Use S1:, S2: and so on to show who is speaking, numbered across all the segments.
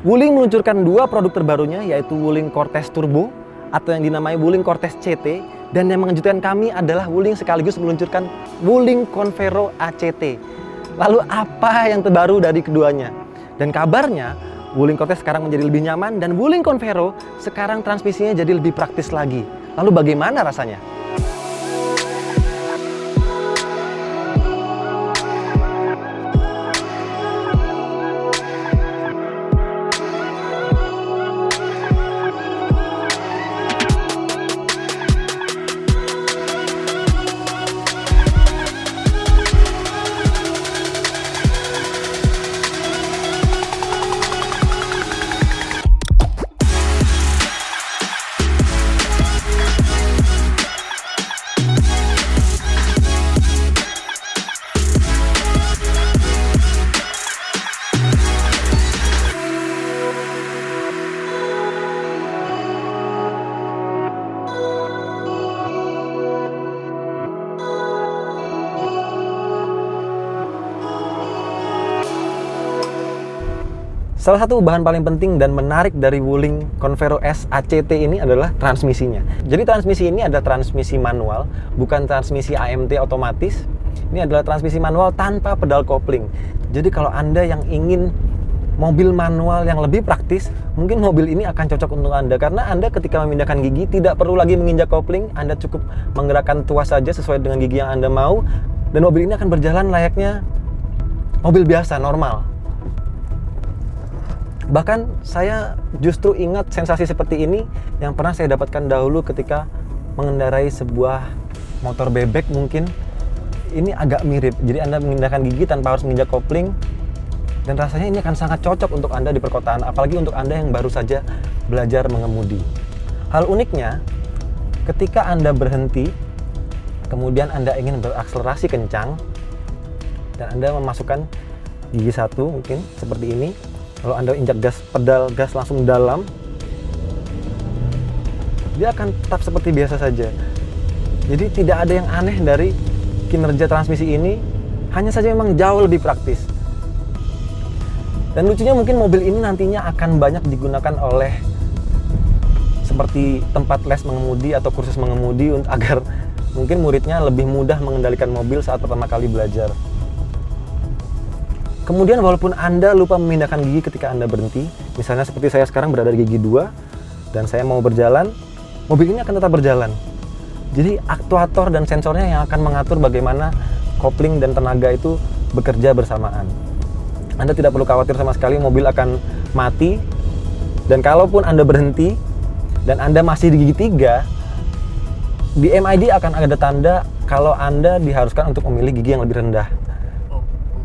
S1: Wuling meluncurkan dua produk terbarunya, yaitu Wuling Cortez Turbo atau yang dinamai Wuling Cortez CT, dan yang mengejutkan kami adalah Wuling sekaligus meluncurkan Wuling Convero ACT. Lalu apa yang terbaru dari keduanya? Dan kabarnya Wuling Cortez sekarang menjadi lebih nyaman dan Wuling Convero sekarang transmisinya jadi lebih praktis lagi. Lalu bagaimana rasanya? Salah satu bahan paling penting dan menarik dari Wuling Convero S ACT ini adalah transmisinya. Jadi transmisi ini ada transmisi manual, bukan transmisi AMT otomatis. Ini adalah transmisi manual tanpa pedal kopling. Jadi kalau Anda yang ingin mobil manual yang lebih praktis, mungkin mobil ini akan cocok untuk Anda. Karena Anda ketika memindahkan gigi tidak perlu lagi menginjak kopling, Anda cukup menggerakkan tuas saja sesuai dengan gigi yang Anda mau. Dan mobil ini akan berjalan layaknya mobil biasa, normal. Bahkan saya justru ingat sensasi seperti ini yang pernah saya dapatkan dahulu ketika mengendarai sebuah motor bebek mungkin. Ini agak mirip, jadi Anda memindahkan gigi tanpa harus menginjak kopling. Dan rasanya ini akan sangat cocok untuk Anda di perkotaan, apalagi untuk Anda yang baru saja belajar mengemudi. Hal uniknya, ketika Anda berhenti, kemudian Anda ingin berakselerasi kencang, dan Anda memasukkan gigi satu mungkin seperti ini. Kalau Anda injak pedal gas langsung dalam, dia akan tetap seperti biasa saja. Jadi tidak ada yang aneh dari kinerja transmisi ini, hanya saja memang jauh lebih praktis. Dan lucunya mungkin mobil ini nantinya akan banyak digunakan oleh seperti tempat les mengemudi atau kursus mengemudi agar mungkin muridnya lebih mudah mengendalikan mobil saat pertama kali belajar. Kemudian walaupun Anda lupa memindahkan gigi ketika Anda berhenti, misalnya seperti saya sekarang berada di gigi 2 dan saya mau berjalan, mobil ini akan tetap berjalan. Jadi aktuator dan sensornya yang akan mengatur bagaimana kopling dan tenaga itu bekerja bersamaan. Anda tidak perlu khawatir sama sekali mobil akan mati. Dan kalaupun Anda berhenti dan Anda masih di gigi 3, di MID akan ada tanda kalau Anda diharuskan untuk memilih gigi yang lebih rendah.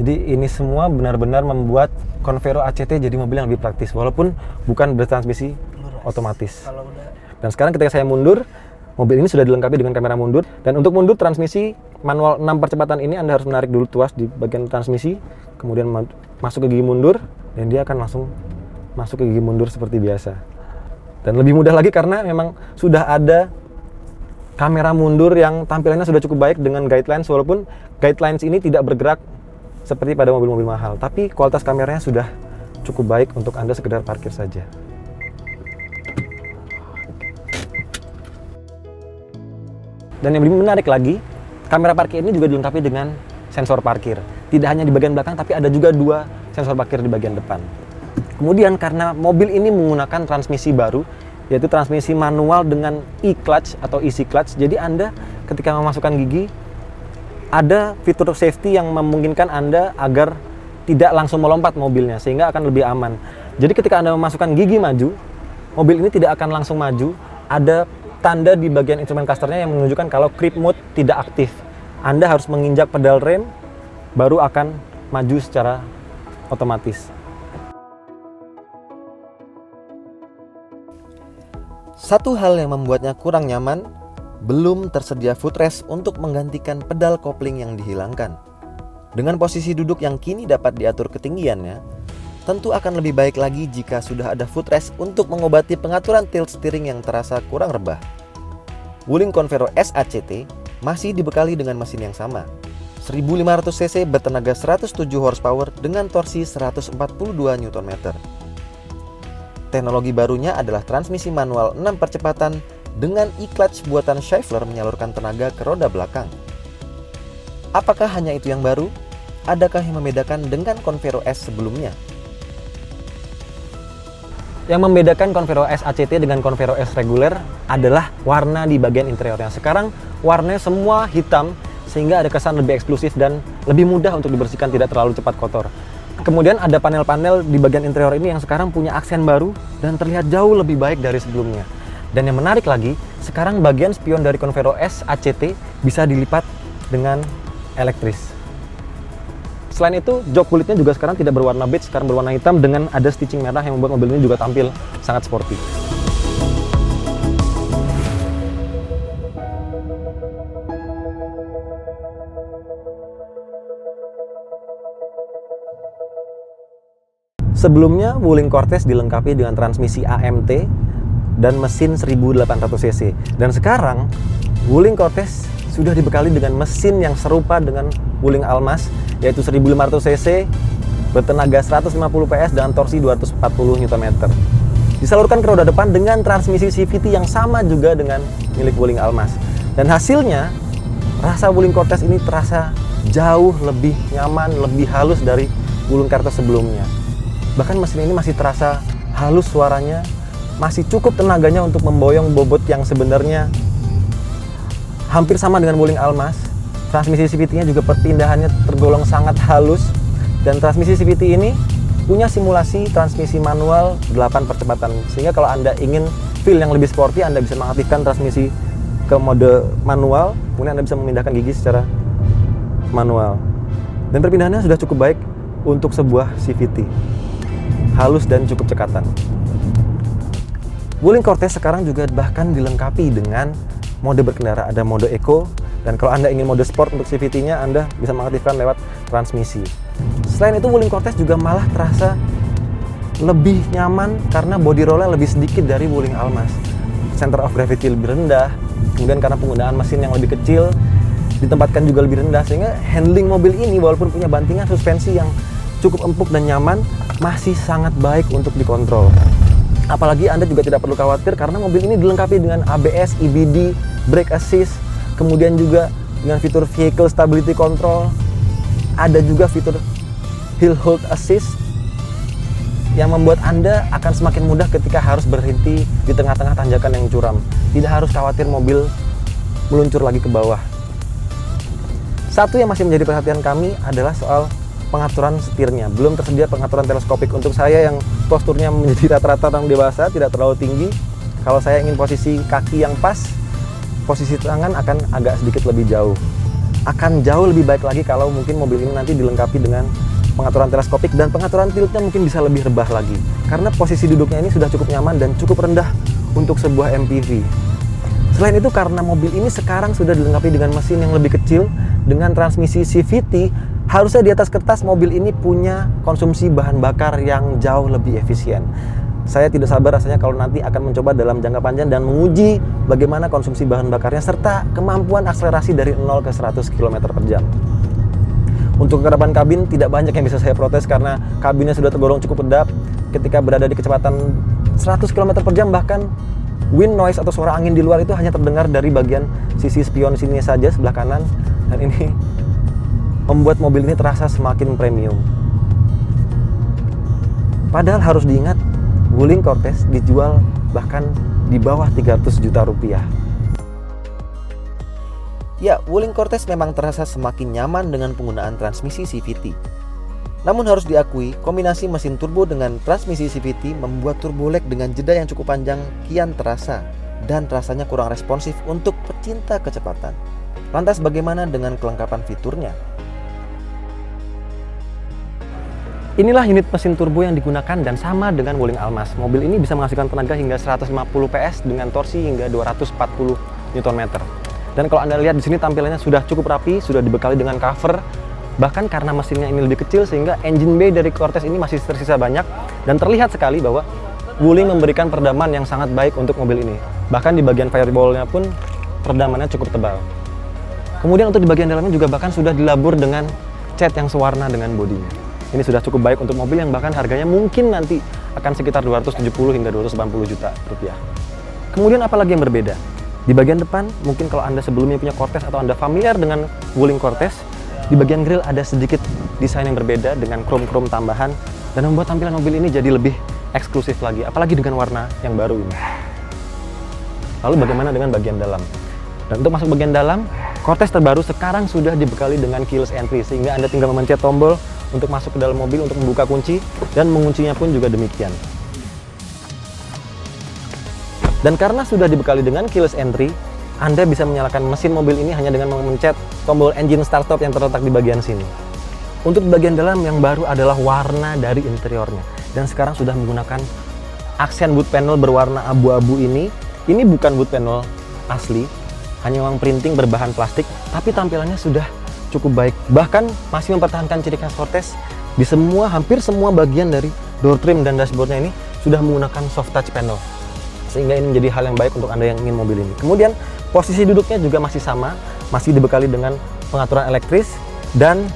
S1: Jadi ini semua benar-benar membuat Convero ACT jadi mobil yang lebih praktis walaupun bukan bertransmisi otomatis. Dan sekarang ketika saya mundur, mobil ini sudah dilengkapi dengan kamera mundur. Dan untuk mundur transmisi manual 6 percepatan ini Anda harus menarik dulu tuas di bagian transmisi, kemudian masuk ke gigi mundur, dan dia akan langsung masuk ke gigi mundur seperti biasa. Dan lebih mudah lagi karena memang sudah ada kamera mundur yang tampilannya sudah cukup baik dengan guidelines, walaupun guidelines ini tidak bergerak seperti pada mobil-mobil mahal, tapi kualitas kameranya sudah cukup baik untuk Anda sekedar parkir saja. Dan yang lebih menarik lagi, kamera parkir ini juga dilengkapi dengan sensor parkir. Tidak hanya di bagian belakang, tapi ada juga 2 sensor parkir di bagian depan. Kemudian karena mobil ini menggunakan transmisi baru, yaitu transmisi manual dengan e-clutch atau easy clutch, jadi Anda ketika memasukkan gigi, ada fitur safety yang memungkinkan Anda agar tidak langsung melompat mobilnya, sehingga akan lebih aman. Jadi ketika Anda memasukkan gigi maju, mobil ini tidak akan langsung maju. Ada tanda di bagian instrumen clusternya yang menunjukkan kalau creep mode tidak aktif. Anda harus menginjak pedal rem, baru akan maju secara otomatis. Satu hal yang membuatnya kurang nyaman, belum tersedia footrest untuk menggantikan pedal kopling yang dihilangkan. Dengan posisi duduk yang kini dapat diatur ketinggiannya, tentu akan lebih baik lagi jika sudah ada footrest untuk mengobati pengaturan tilt steering yang terasa kurang rebah. Wuling Convero S ACT masih dibekali dengan mesin yang sama, 1500 cc bertenaga 107 horsepower dengan torsi 142 Nm.
S2: Teknologi barunya adalah transmisi manual 6 percepatan dengan e-clutch buatan Schaeffler menyalurkan tenaga ke roda belakang. Apakah hanya itu yang baru? Adakah yang membedakan dengan Convero S sebelumnya?
S1: Yang membedakan Convero S ACT dengan Convero S reguler adalah warna di bagian interiornya. Sekarang warnanya semua hitam sehingga ada kesan lebih eksklusif dan lebih mudah untuk dibersihkan, tidak terlalu cepat kotor. Kemudian ada panel-panel di bagian interior ini yang sekarang punya aksen baru dan terlihat jauh lebih baik dari sebelumnya. Dan yang menarik lagi, sekarang bagian spion dari Convero S ACT bisa dilipat dengan elektris. Selain itu, jok kulitnya juga sekarang tidak berwarna beige, sekarang berwarna hitam dengan ada stitching merah yang membuat mobil ini juga tampil sangat sporty. Sebelumnya, Wuling Cortez dilengkapi dengan transmisi AMT dan mesin 1800 cc. Dan sekarang, Wuling Cortez sudah dibekali dengan mesin yang serupa dengan Wuling Almaz, yaitu 1500 cc, bertenaga 150 PS dan torsi 240 Nm. Disalurkan ke roda depan dengan transmisi CVT yang sama juga dengan milik Wuling Almaz. Dan hasilnya, rasa Wuling Cortez ini terasa jauh lebih nyaman, lebih halus dari Wuling Cortez sebelumnya. Bahkan mesin ini masih terasa halus suaranya, masih cukup tenaganya untuk memboyong bobot yang sebenarnya hampir sama dengan Wuling Almaz. Transmisi CVT-nya juga perpindahannya tergolong sangat halus, dan transmisi CVT ini punya simulasi transmisi manual 8 percepatan, sehingga kalau Anda ingin feel yang lebih sporty, Anda bisa mengaktifkan transmisi ke mode manual, kemudian Anda bisa memindahkan gigi secara manual. Dan perpindahannya sudah cukup baik untuk sebuah CVT. Halus dan cukup cekatan. Wuling Cortez sekarang juga bahkan dilengkapi dengan mode berkendara. Ada mode Eco, dan kalau Anda ingin mode sport untuk CVT-nya, Anda bisa mengaktifkan lewat transmisi. Selain itu, Wuling Cortez juga malah terasa lebih nyaman karena body roll-nya lebih sedikit dari Wuling Almaz. Center of gravity lebih rendah, kemudian karena penggunaan mesin yang lebih kecil, ditempatkan juga lebih rendah, sehingga handling mobil ini walaupun punya bantingan suspensi yang cukup empuk dan nyaman, masih sangat baik untuk dikontrol. Apalagi Anda juga tidak perlu khawatir karena mobil ini dilengkapi dengan ABS, EBD, brake assist, kemudian juga dengan fitur vehicle stability control. Ada juga fitur hill hold assist yang membuat Anda akan semakin mudah ketika harus berhenti di tengah-tengah tanjakan yang curam. Tidak harus khawatir mobil meluncur lagi ke bawah. Satu yang masih menjadi perhatian kami adalah soal pengaturan setirnya. Belum tersedia pengaturan teleskopik. Untuk saya yang posturnya menjadi rata-rata orang dewasa, tidak terlalu tinggi, kalau saya ingin posisi kaki yang pas, posisi tangan akan agak sedikit lebih jauh. Akan jauh lebih baik lagi kalau mungkin mobil ini nanti dilengkapi dengan pengaturan teleskopik, dan pengaturan tiltnya mungkin bisa lebih rebah lagi. Karena posisi duduknya ini sudah cukup nyaman dan cukup rendah untuk sebuah MPV. Selain itu, karena mobil ini sekarang sudah dilengkapi dengan mesin yang lebih kecil, dengan transmisi CVT, harusnya di atas kertas mobil ini punya konsumsi bahan bakar yang jauh lebih efisien. Saya tidak sabar rasanya kalau nanti akan mencoba dalam jangka panjang dan menguji bagaimana konsumsi bahan bakarnya serta kemampuan akselerasi dari 0 ke 100 km per jam. Untuk kekerapan kabin tidak banyak yang bisa saya protes karena kabinnya sudah tergolong cukup kedap. Ketika berada di kecepatan 100 km per jam, bahkan wind noise atau suara angin di luar itu hanya terdengar dari bagian sisi spion sini saja sebelah kanan, dan ini membuat mobil ini terasa semakin premium. Padahal harus diingat, Wuling Cortez dijual bahkan di bawah 300 juta rupiah.
S2: Ya, Wuling Cortez memang terasa semakin nyaman dengan penggunaan transmisi CVT. Namun harus diakui, kombinasi mesin turbo dengan transmisi CVT membuat turbo lag dengan jeda yang cukup panjang kian terasa, dan rasanya kurang responsif untuk pecinta kecepatan. Lantas bagaimana dengan kelengkapan fiturnya?
S1: Inilah unit mesin turbo yang digunakan dan sama dengan Wuling Almaz. Mobil ini bisa menghasilkan tenaga hingga 150 PS dengan torsi hingga 240 Nm. Dan kalau Anda lihat di sini tampilannya sudah cukup rapi, sudah dibekali dengan cover. Bahkan karena mesinnya ini lebih kecil sehingga engine bay dari Cortez ini masih tersisa banyak, dan terlihat sekali bahwa Wuling memberikan peredaman yang sangat baik untuk mobil ini. Bahkan di bagian firewall-nya pun peredamannya cukup tebal. Kemudian untuk di bagian dalamnya juga bahkan sudah dilabur dengan cat yang sewarna dengan bodinya. Ini sudah cukup baik untuk mobil yang bahkan harganya mungkin nanti akan sekitar 270 hingga 280 juta rupiah. Kemudian apalagi yang berbeda? Di bagian depan, mungkin kalau Anda sebelumnya punya Cortez atau Anda familiar dengan Wuling Cortez, di bagian grill ada sedikit desain yang berbeda dengan chrome-chrome tambahan dan membuat tampilan mobil ini jadi lebih eksklusif lagi, apalagi dengan warna yang baru ini. Lalu bagaimana dengan bagian dalam? Dan untuk masuk bagian dalam, Cortez terbaru sekarang sudah dibekali dengan keyless entry, sehingga Anda tinggal memencet tombol untuk masuk ke dalam mobil untuk membuka kunci, dan menguncinya pun juga demikian. Dan karena sudah dibekali dengan keyless entry, Anda bisa menyalakan mesin mobil ini hanya dengan memencet tombol engine start stop yang terletak di bagian sini. Untuk bagian dalam yang baru adalah warna dari interiornya. Dan sekarang sudah menggunakan aksen wood panel berwarna abu-abu ini. Ini bukan wood panel asli, hanya memang printing berbahan plastik, tapi tampilannya sudah cukup baik. Bahkan masih mempertahankan ciri khas Cortez di hampir semua bagian dari door trim dan dashboardnya ini sudah menggunakan soft touch panel. Sehingga ini menjadi hal yang baik untuk Anda yang ingin mobil ini. Kemudian posisi duduknya juga masih sama, masih dibekali dengan pengaturan elektris, dan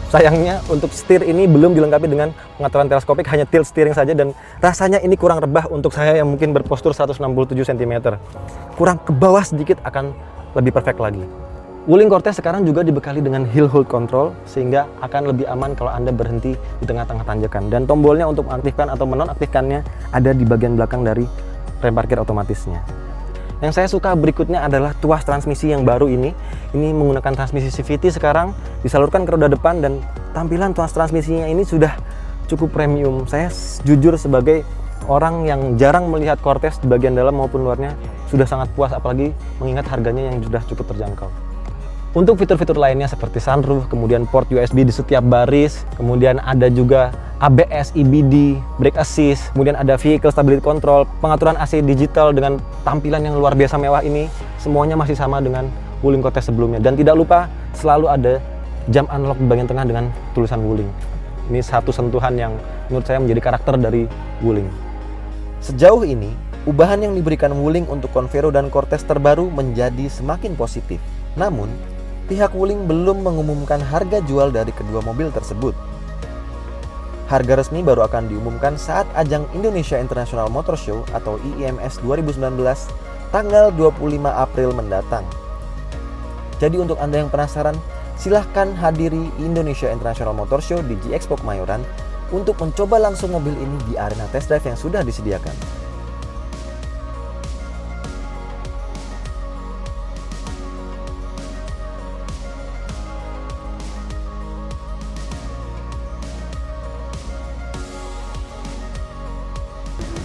S1: sayangnya untuk setir ini belum dilengkapi dengan pengaturan teleskopik, hanya tilt steering saja, dan rasanya ini kurang rebah untuk saya yang mungkin berpostur 167 cm. Kurang ke bawah sedikit akan lebih perfect lagi. Wuling Cortez sekarang juga dibekali dengan hill hold control, sehingga akan lebih aman kalau Anda berhenti di tengah-tengah tanjakan. Dan tombolnya untuk mengaktifkan atau menonaktifkannya ada di bagian belakang dari rem parkir otomatisnya. Yang saya suka berikutnya adalah tuas transmisi yang baru ini. Ini menggunakan transmisi CVT sekarang, disalurkan ke roda depan, dan tampilan tuas transmisinya ini sudah cukup premium. Saya jujur sebagai orang yang jarang melihat Cortez di bagian dalam maupun luarnya, sudah sangat puas, apalagi mengingat harganya yang sudah cukup terjangkau. Untuk fitur-fitur lainnya seperti sunroof, kemudian port USB di setiap baris, kemudian ada juga ABS, EBD, brake assist, kemudian ada vehicle stability control, pengaturan AC digital dengan tampilan yang luar biasa mewah ini, semuanya masih sama dengan Wuling Cortez sebelumnya. Dan tidak lupa selalu ada jam unlock di bagian tengah dengan tulisan Wuling. Ini satu sentuhan yang menurut saya menjadi karakter dari Wuling.
S2: Sejauh ini, ubahan yang diberikan Wuling untuk Convero dan Cortez terbaru menjadi semakin positif. Namun, pihak Wuling belum mengumumkan harga jual dari kedua mobil tersebut. Harga resmi baru akan diumumkan saat ajang Indonesia International Motor Show atau IIMS 2019 tanggal 25 April mendatang. Jadi untuk Anda yang penasaran, silahkan hadiri Indonesia International Motor Show di GXPO Kemayoran untuk mencoba langsung mobil ini di arena test drive yang sudah disediakan.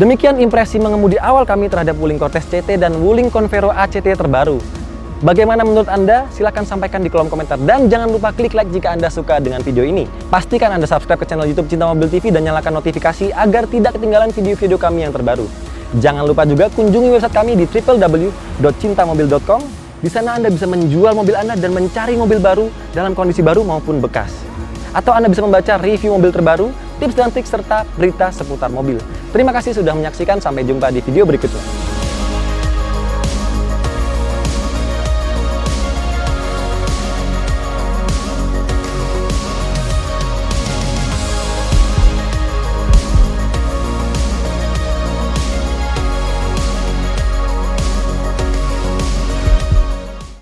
S1: Demikian impresi mengemudi awal kami terhadap Wuling Cortez CT dan Wuling Convero ACT terbaru. Bagaimana menurut Anda? Silahkan sampaikan di kolom komentar. Dan jangan lupa klik like jika Anda suka dengan video ini. Pastikan Anda subscribe ke channel YouTube Cinta Mobil TV dan nyalakan notifikasi agar tidak ketinggalan video-video kami yang terbaru. Jangan lupa juga kunjungi website kami di www.cintamobil.com. Di sana Anda bisa menjual mobil Anda dan mencari mobil baru dalam kondisi baru maupun bekas. Atau Anda bisa membaca review mobil terbaru, tips dan trik, serta berita seputar mobil. Terima kasih sudah menyaksikan, sampai jumpa di video berikutnya.